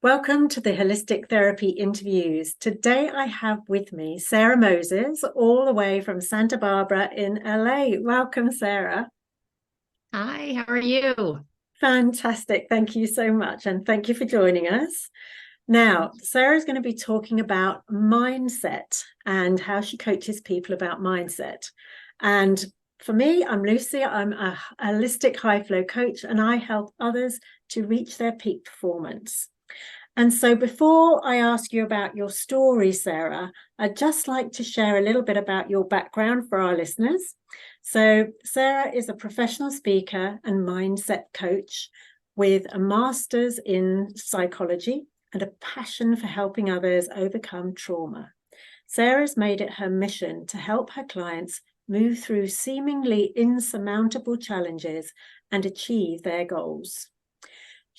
Welcome to the Holistic Therapy Interviews. Today I have with me Sara Moses, all the way from Santa Barbara in LA. Welcome, Sara. Hi, how are you? Fantastic. Thank you so much. And thank you for joining us. Now, Sarah is going to be talking about mindset and how she coaches people about mindset. And for me, I'm Lucy. I'm a holistic high flow coach, and I help others to reach their peak performance. And so before I ask you about your story, Sara, I'd just like to share a little bit about your background for our listeners. So Sara is a professional speaker and mindset coach with a master's in psychology and a passion for helping others overcome trauma. Sara's made it her mission to help her clients move through seemingly insurmountable challenges and achieve their goals.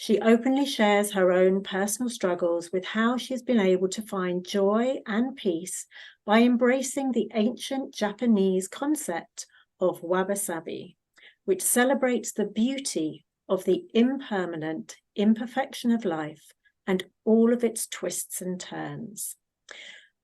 She openly shares her own personal struggles with how she's been able to find joy and peace by embracing the ancient Japanese concept of wabi-sabi, which celebrates the beauty of the impermanent imperfection of life and all of its twists and turns.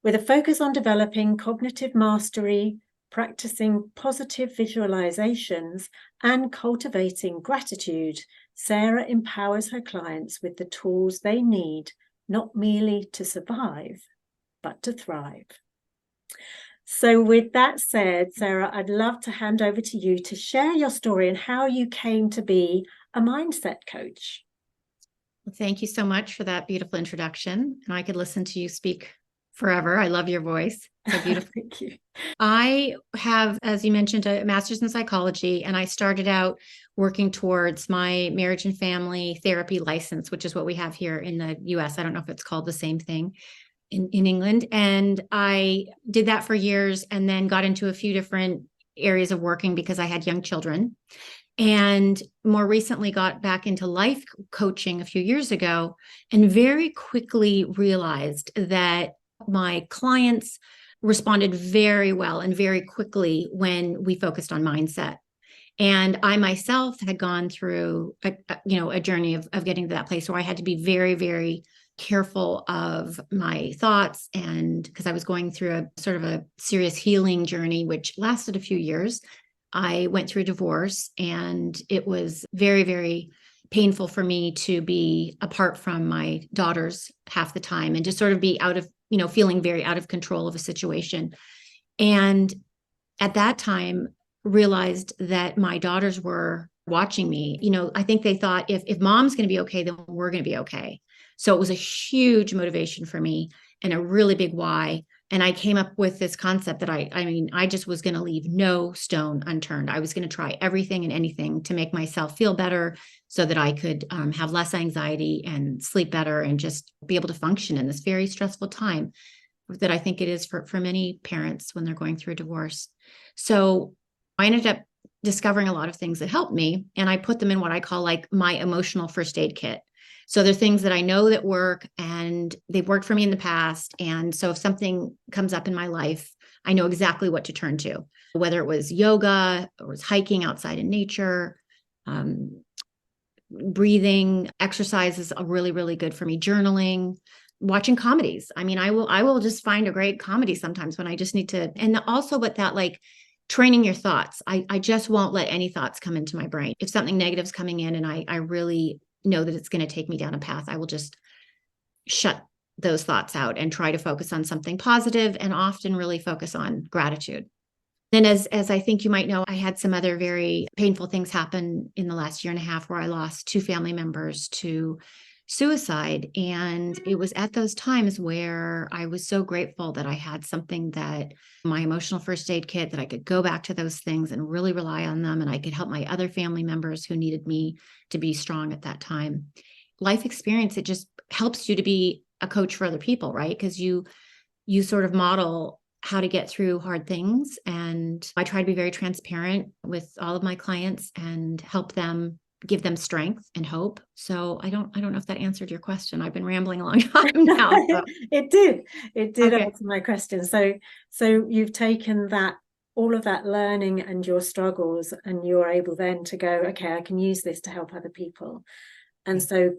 With a focus on developing cognitive mastery, practicing positive visualizations, and cultivating gratitude, Sara empowers her clients with the tools they need, not merely to survive, but to thrive. So with that said, Sara, I'd love to hand over to you to share your story and how you came to be a mindset coach. Well, thank you so much for that beautiful introduction. And I could listen to you speak forever. I love your voice. So beautiful. Thank you. I have, as you mentioned, a master's in psychology, and I started out working towards my marriage and family therapy license, which is what we have here in the US. I don't know if it's called the same thing in England. And I did that for years and then got into a few different areas of working because I had young children. And more recently got back into life coaching a few years ago and very quickly realized that my clients responded very well and very quickly when we focused on mindset. And I myself had gone through a journey of getting to that place where I had to be very, very careful of my thoughts. And because I was going through a sort of a serious healing journey, which lasted a few years. I went through a divorce, and it was very, very painful for me to be apart from my daughters half the time and to sort of be out of, feeling very out of control of a situation. And at that time, realized that my daughters were watching me. I think they thought if mom's going to be okay, then we're going to be okay. So it was a huge motivation for me and a really big why. And I came up with this concept that I just was going to leave no stone unturned. I was going to try everything and anything to make myself feel better so that I could have less anxiety and sleep better and just be able to function in this very stressful time that I think it is for many parents when they're going through a divorce. So I ended up discovering a lot of things that helped me, and I put them in what I call like my emotional first aid kit. So they're things that I know that work and they've worked for me in the past. And so if something comes up in my life, I know exactly what to turn to, whether it was yoga or it was hiking outside in nature, breathing exercises are really, really good for me, journaling, watching comedies. I will just find a great comedy sometimes when I just need to. And also with that, like training your thoughts. I just won't let any thoughts come into my brain. If something negative is coming in and I really know that it's going to take me down a path, I will just shut those thoughts out and try to focus on something positive and often really focus on gratitude. Then as I think you might know, I had some other very painful things happen in the last year and a half where I lost two family members to suicide. And it was at those times where I was so grateful that I had something that my emotional first aid kit, that I could go back to those things and really rely on them. And I could help my other family members who needed me to be strong at that time. Life experience, it just helps you to be a coach for other people, right? Because you sort of model how to get through hard things. And I try to be very transparent with all of my clients and help them, give them strength and hope. So I don't know if that answered your question. I've been rambling a long time now. So. It did Okay. answer my question. So you've taken that, all of that learning and your struggles, and you're able then to go, okay, I can use this to help other people. And so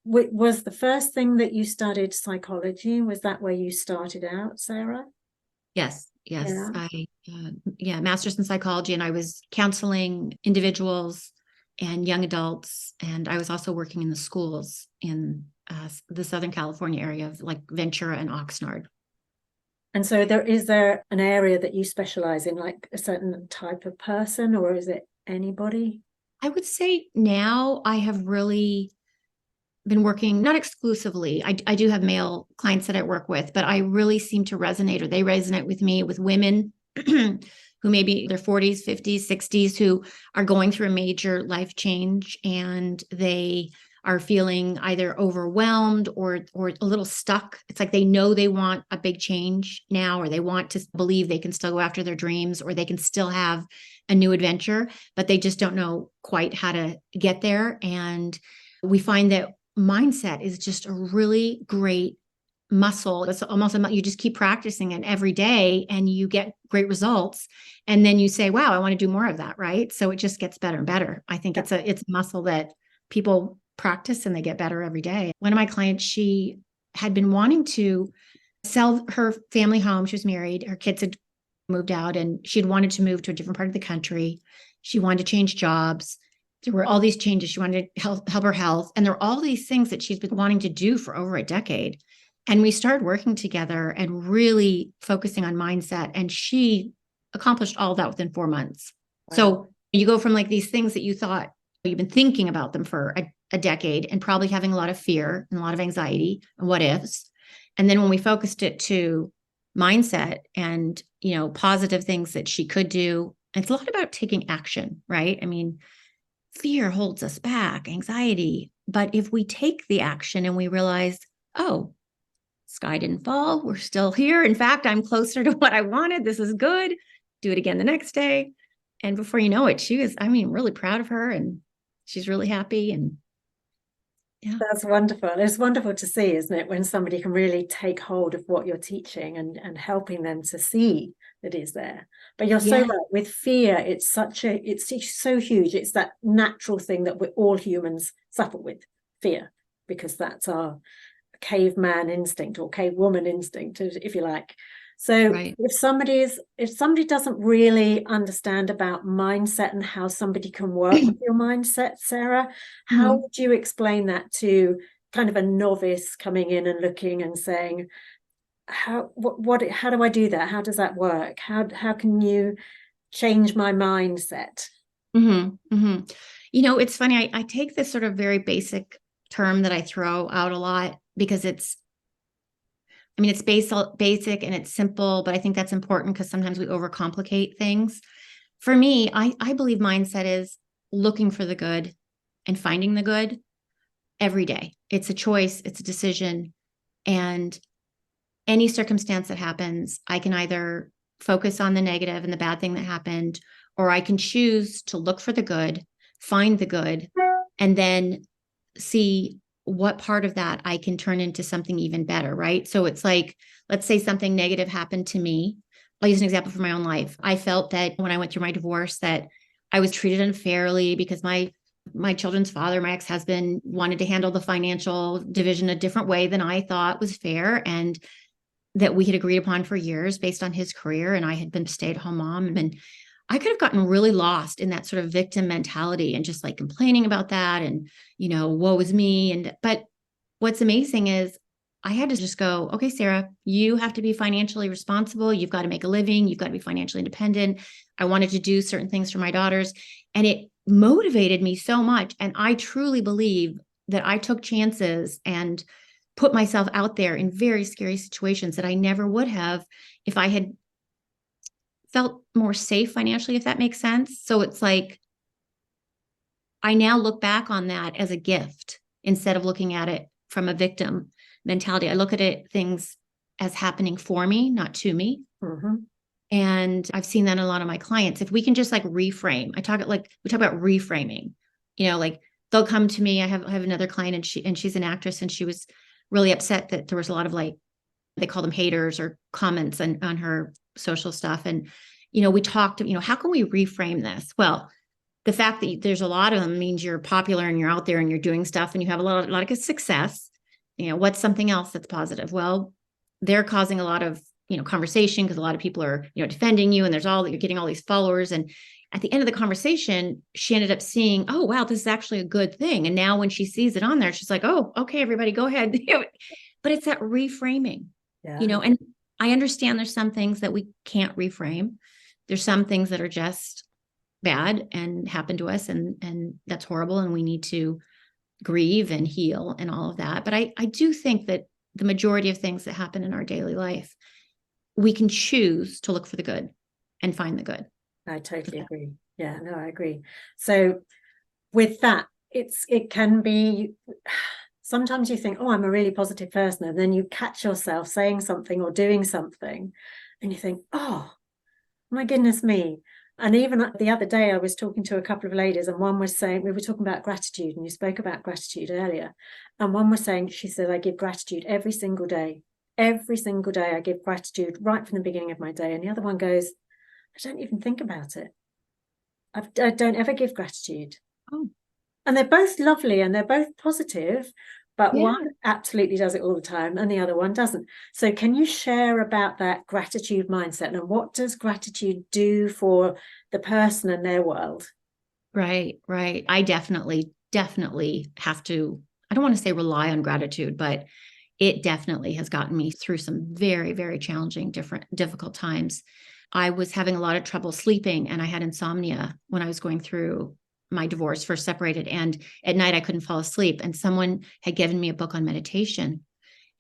Was the first thing that you studied psychology? Was that where you started out, Sarah? Yes, yes. Yeah. Yeah, master's in psychology, and I was counseling individuals and young adults, and I was also working in the schools in the Southern California area of like Ventura and Oxnard. And so is there an area that you specialize in, like a certain type of person, or is it anybody? I would say now I have really been working not exclusively. I do have male clients that I work with, but I really seem to resonate, or they resonate with me, with women who maybe their 40s, 50s, 60s, who are going through a major life change, and they are feeling either overwhelmed or a little stuck. It's like they know they want a big change now, or they want to believe they can still go after their dreams, or they can still have a new adventure, but they just don't know quite how to get there. And we find that mindset is just a really great muscle. It's almost you just keep practicing it every day and you get great results. And then you say, wow, I want to do more of that. Right. So it just gets better and better. I think it's a muscle that people practice and they get better every day. One of my clients, she had been wanting to sell her family home. She was married, her kids had moved out, and she'd wanted to move to a different part of the country. She wanted to change jobs. There were all these changes. She wanted to help her health. And there are all these things that she's been wanting to do for over a decade. And we started working together and really focusing on mindset. And she accomplished all that within 4 months. Wow. So you go from like these things that you thought you've been thinking about them for a decade and probably having a lot of fear and a lot of anxiety and what ifs. And then when we focused it to mindset and, positive things that she could do, it's a lot about taking action, right? I mean, fear holds us back, anxiety. But if we take the action and we realize, oh, sky didn't fall, we're still here. In fact, I'm closer to what I wanted. This is good. Do it again the next day. And before you know it, she was, really proud of her, and she's really happy. And yeah. That's wonderful. It's wonderful to see, isn't it, when somebody can really take hold of what you're teaching and helping them to see that it's there. But you're so right, with fear, it's so huge. It's that natural thing that all humans suffer with, fear, because that's our caveman instinct or cavewoman instinct, if you like. So right. if somebody doesn't really understand about mindset and how somebody can work with your mindset, Sarah, how would you explain that to kind of a novice coming in and looking and saying, how do I do that? How does that work? How can you change my mindset? It's funny. I take this sort of very basic term that I throw out a lot because it's basic and it's simple, but I think that's important because sometimes we overcomplicate things. For me, I believe mindset is looking for the good and finding the good every day. It's a choice, it's a decision. And any circumstance that happens, I can either focus on the negative and the bad thing that happened, or I can choose to look for the good, find the good, and then see what part of that I can turn into something even better, right? So it's like, let's say something negative happened to me. I'll use an example from my own life. I felt that when I went through my divorce that I was treated unfairly because my children's father, my ex-husband, wanted to handle the financial division a different way than I thought was fair, and that we had agreed upon for years based on his career. And I had been a stay-at-home mom, and I could have gotten really lost in that sort of victim mentality and just like complaining about that and, woe is me. But what's amazing is I had to just go, okay, Sarah, you have to be financially responsible. You've got to make a living. You've got to be financially independent. I wanted to do certain things for my daughters, and it motivated me so much. And I truly believe that I took chances and put myself out there in very scary situations that I never would have if I had felt more safe financially, if that makes sense. So it's like, I now look back on that as a gift instead of looking at it from a victim mentality. I look at things as happening for me, not to me. Mm-hmm. And I've seen that in a lot of my clients. If we can just like reframe, we talk about reframing, like they'll come to me. I have another client, and she's an actress, and she was really upset that there was a lot of like, they call them haters or comments on her social stuff. And, we talked, how can we reframe this? Well, the fact that there's a lot of them means you're popular and you're out there and you're doing stuff and you have a lot of success. What's something else that's positive? Well, they're causing a lot of, conversation because a lot of people are, defending you, and you're getting all these followers. And at the end of the conversation, she ended up seeing, oh, wow, this is actually a good thing. And now when she sees it on there, she's like, oh, okay, everybody go ahead. But it's that reframing, and I understand there's some things that we can't reframe. There's some things that are just bad and happen to us, and that's horrible. And we need to grieve and heal and all of that. But I do think that the majority of things that happen in our daily life, we can choose to look for the good and find the good. I totally agree. Yeah, no, I agree. So with that, it can be, sometimes you think, oh, I'm a really positive person, and then you catch yourself saying something or doing something and you think, oh, my goodness me. And even the other day, I was talking to a couple of ladies, and one was saying, we were talking about gratitude, and you spoke about gratitude earlier. And one was saying, she said, I give gratitude every single day. Every single day, I give gratitude right from the beginning of my day. And the other one goes, I don't even think about it. I don't ever give gratitude. Oh. And they're both lovely and they're both positive, but Yeah. one absolutely does it all the time and the other one doesn't. So can you share about that gratitude mindset, and what does gratitude do for the person and their world? Right. I definitely have to, I don't want to say rely on gratitude, but it definitely has gotten me through some very, very challenging, difficult times. I was having a lot of trouble sleeping, and I had insomnia when I was going through my divorce, first separated. And at night I couldn't fall asleep. And someone had given me a book on meditation,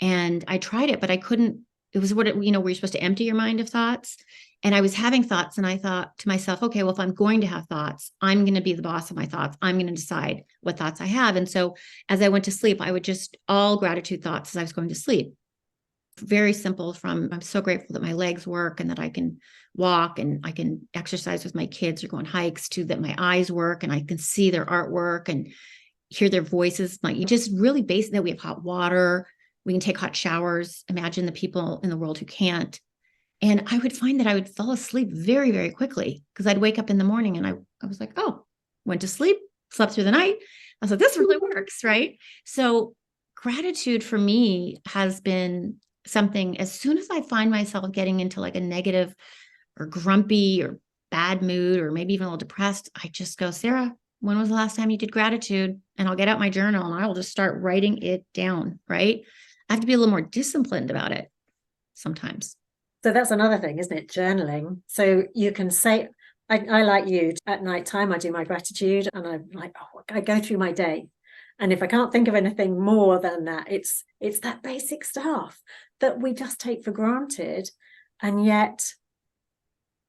and I tried it, but I couldn't. It was where you're supposed to empty your mind of thoughts. And I was having thoughts, and I thought to myself, okay, well, if I'm going to have thoughts, I'm going to be the boss of my thoughts. I'm going to decide what thoughts I have. And so as I went to sleep, I would just all gratitude thoughts as I was going to sleep. Very simple, from I'm so grateful that my legs work and that I can walk and I can exercise with my kids or go on hikes, to that my eyes work and I can see their artwork and hear their voices. Like, you just really basic, that we have hot water, we can take hot showers. Imagine the people in the world who can't. And I would find that I would fall asleep very, very quickly, because I'd wake up in the morning and I was like, oh, went to sleep, slept through the night. I was like, this really works, right? So gratitude for me has been something, as soon as I find myself getting into like a negative or grumpy or bad mood, or maybe even a little depressed, I just go, Sara, when was the last time you did gratitude? And I'll get out my journal and I will just start writing it down, right? I have to be a little more disciplined about it sometimes. So that's another thing, isn't it? Journaling. So you can say, I like you, at night time, I do my gratitude, and I'm like, oh, I go through my day. And if I can't think of anything more than that, it's that basic stuff that we just take for granted. And yet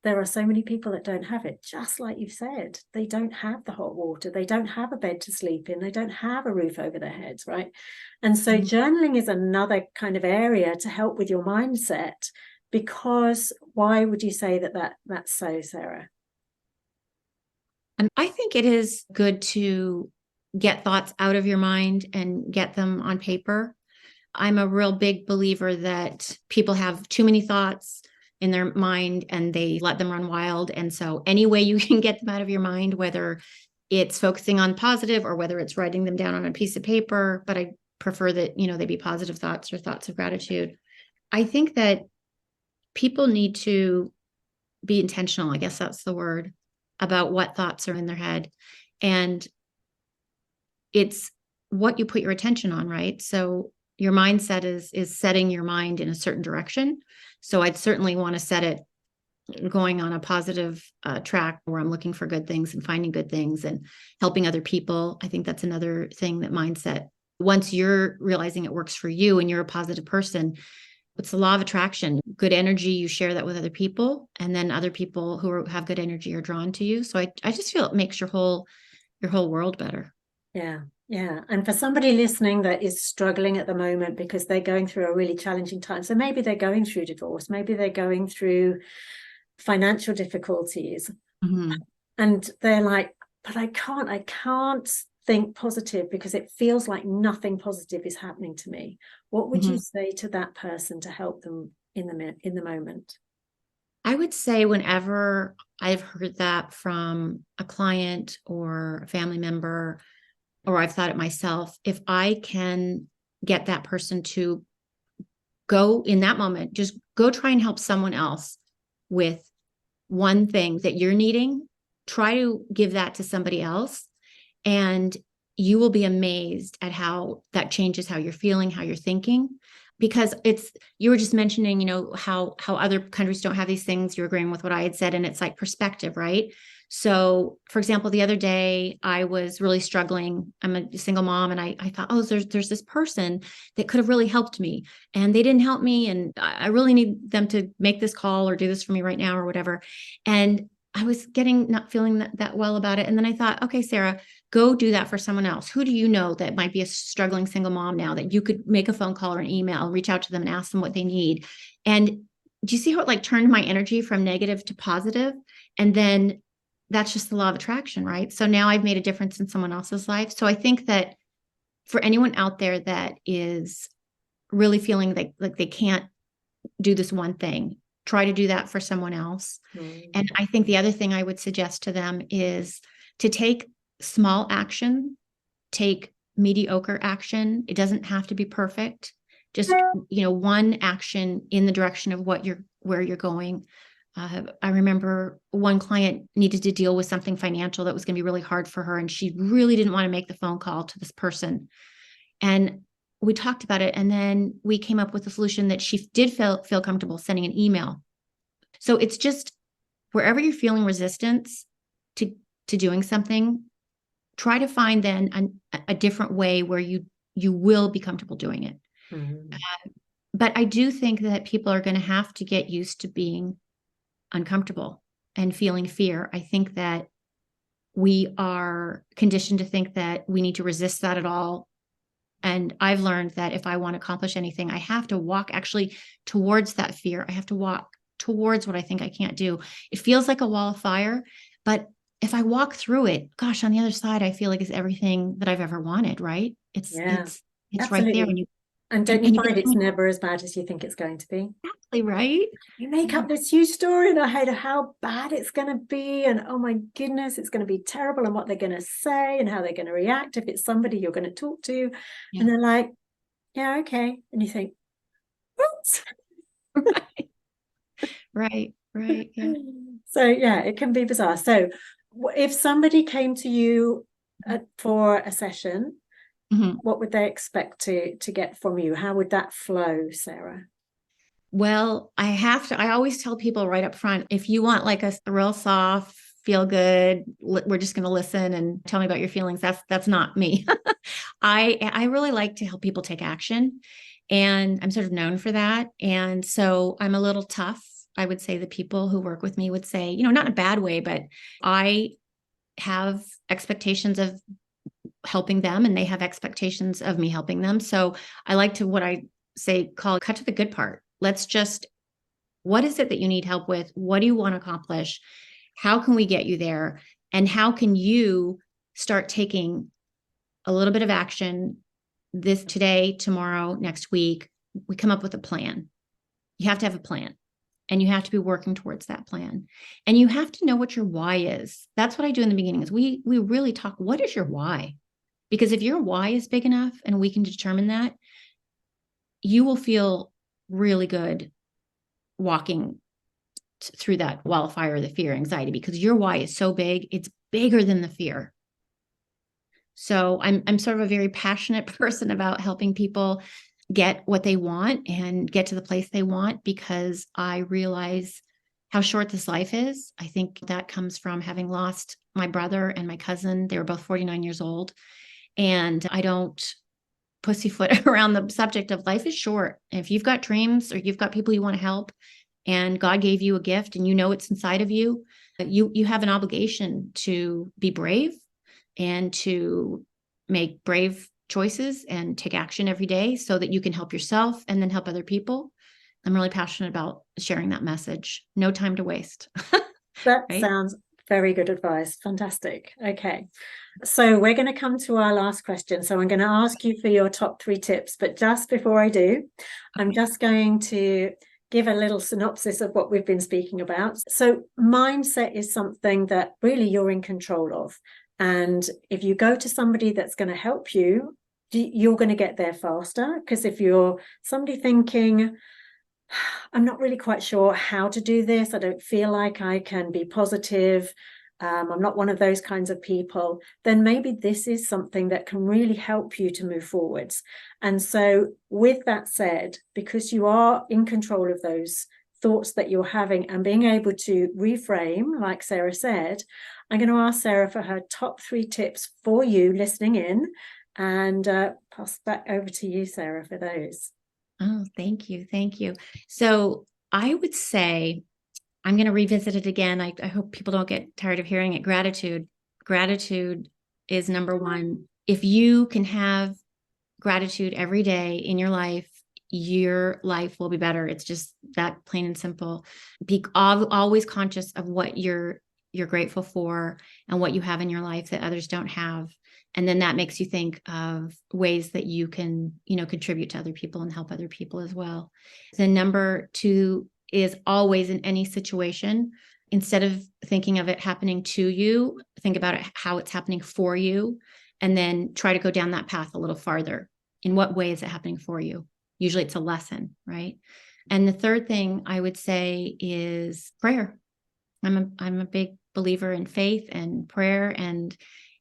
there are so many people that don't have it, just like you've said. They don't have the hot water. They don't have a bed to sleep in. They don't have a roof over their heads, right? And so journaling is another kind of area to help with your mindset. Because why would you say that's so, Sara? And I think it is good to get thoughts out of your mind and get them on paper. I'm a real big believer that people have too many thoughts in their mind and they let them run wild. And so any way you can get them out of your mind, whether it's focusing on positive or whether it's writing them down on a piece of paper, but I prefer that, they be positive thoughts or thoughts of gratitude. I think that people need to be intentional, I guess that's the word, about what thoughts are in their head. And it's what you put your attention on, right? So your mindset is setting your mind in a certain direction. So I'd certainly want to set it going on a positive track where I'm looking for good things and finding good things and helping other people. I think that's another thing, that mindset. Once you're realizing it works for you and you're a positive person, it's the law of attraction. Good energy, you share that with other people, and then other people who have good energy are drawn to you. So I just feel it makes your whole world better. Yeah. And for somebody listening that is struggling at the moment because they're going through a really challenging time, so maybe they're going through divorce, maybe they're going through financial difficulties, and they're like, but I can't think positive because it feels like nothing positive is happening to me. What would you say to that person to help them in the moment? I would say whenever I've heard that from a client or a family member, or I've thought it myself, if I can get that person to go in that moment, just go try and help someone else with one thing that you're needing, try to give that to somebody else. And you will be amazed at how that changes how you're feeling, how you're thinking. Because you were just mentioning, how other countries don't have these things. You're agreeing with what I had said, and it's like perspective, right? So, for example, the other day I was really struggling. I'm a single mom, and I thought, oh, there's this person that could have really helped me, and they didn't help me, and I really need them to make this call or do this for me right now or whatever. And I was not feeling that well about it. And then I thought, okay, Sarah, go do that for someone else. Who do you know that might be a struggling single mom now that you could make a phone call or an email, reach out to them and ask them what they need? And do you see how it like turned my energy from negative to positive? And then that's just the law of attraction, right? So now I've made a difference in someone else's life. So I think that for anyone out there that is really feeling like they can't do this one thing, try to do that for someone else. And I think the other thing I would suggest to them is to take small action, take mediocre action. It doesn't have to be perfect. Just, one action in the direction of where you're going. I remember one client needed to deal with something financial that was going to be really hard for her, and she really didn't want to make the phone call to this person. And we talked about it, and then we came up with a solution that she did feel comfortable sending an email. So it's just wherever you're feeling resistance to doing something, try to find then a different way where you will be comfortable doing it. But I do think that people are going to have to get used to being uncomfortable and feeling fear. I think that we are conditioned to think that we need to resist that at all. And I've learned that if I want to accomplish anything, I have to walk actually towards that fear. I have to walk towards what I think I can't do. It feels like a wall of fire, but if I walk through it, gosh, on the other side, I feel like it's everything that I've ever wanted, right? It's right there. And don't you find it's never as bad as you think it's going to be? Exactly, right? You make up this huge story in our head of how bad it's going to be, and oh my goodness, it's going to be terrible, and what they're going to say and how they're going to react if it's somebody you're going to talk to. And they're like, yeah, okay. And you think, what? Right. Yeah. So it can be bizarre. So if somebody came to you for a session, what would they expect to get from you? How would that flow, Sarah? Well, I always tell people right up front, if you want like a real soft, feel good, we're just going to listen and tell me about your feelings. That's not me. I really like to help people take action, and I'm sort of known for that. And so I'm a little tough. I would say the people who work with me would say, not in a bad way, but I have expectations of helping them, and they have expectations of me helping them. So I like to, what I say, call cut to the good part. Let's just, what is it that you need help with? What do you want to accomplish? How can we get you there? And how can you start taking a little bit of action today, tomorrow, next week? We come up with a plan. You have to have a plan, and you have to be working towards that plan. And you have to know what your why is. That's what I do in the beginning, is we really talk, what is your why? Because if your why is big enough and we can determine that, you will feel really good walking through that wall of fire, the fear, anxiety, because your why is so big, it's bigger than the fear. So I'm sort of a very passionate person about helping people get what they want and get to the place they want, because I realize how short this life is. I think that comes from having lost my brother and my cousin. They were both 49 years old. And I don't pussyfoot around the subject of life is short. If you've got dreams or you've got people you want to help, and God gave you a gift and it's inside of you, you have an obligation to be brave and to make brave choices and take action every day so that you can help yourself and then help other people. I'm really passionate about sharing that message. No time to waste. That right? Sounds very good advice. Fantastic. Okay. So we're going to come to our last question. So I'm going to ask you for your top 3 tips, but just before I do, I'm just going to give a little synopsis of what we've been speaking about. So mindset is something that really you're in control of. And if you go to somebody that's going to help you, you're going to get there faster. Because if you're somebody thinking, I'm not really quite sure how to do this, I don't feel like I can be positive, I'm not one of those kinds of people, then maybe this is something that can really help you to move forwards. And so with that said, because you are in control of those thoughts that you're having and being able to reframe, like Sara said, I'm going to ask Sara for her top 3 tips for you listening in, and pass back over to you, Sara, for those. Oh, thank you. Thank you. So I would say, I'm going to revisit it again. I hope people don't get tired of hearing it. Gratitude. Gratitude is number 1. If you can have gratitude every day in your life, your life will be better. It's just that, plain and simple. Be always conscious of what you're grateful for and what you have in your life that others don't have. And then that makes you think of ways that you can, contribute to other people and help other people as well. Then number 2 is always, in any situation, instead of thinking of it happening to you, think about it, how it's happening for you, and then try to go down that path a little farther. In what way is it happening for you? Usually it's a lesson, right? And the third thing I would say is prayer. I'm a big believer in faith and prayer, and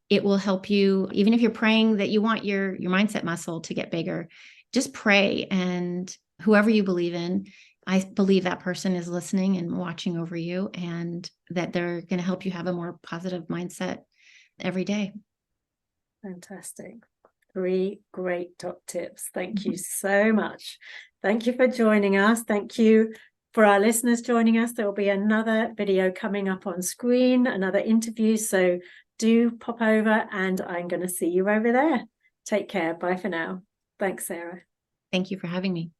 it will help you. Even if you're praying that you want your mindset muscle to get bigger, just pray. And whoever you believe in, I believe that person is listening and watching over you, and that they're going to help you have a more positive mindset every day. Fantastic. 3 great top tips. Thank you so much. Thank you for joining us. Thank you for our listeners joining us. There will be another video coming up on screen, another interview. So do pop over, and I'm going to see you over there. Take care. Bye for now. Thanks, Sara. Thank you for having me.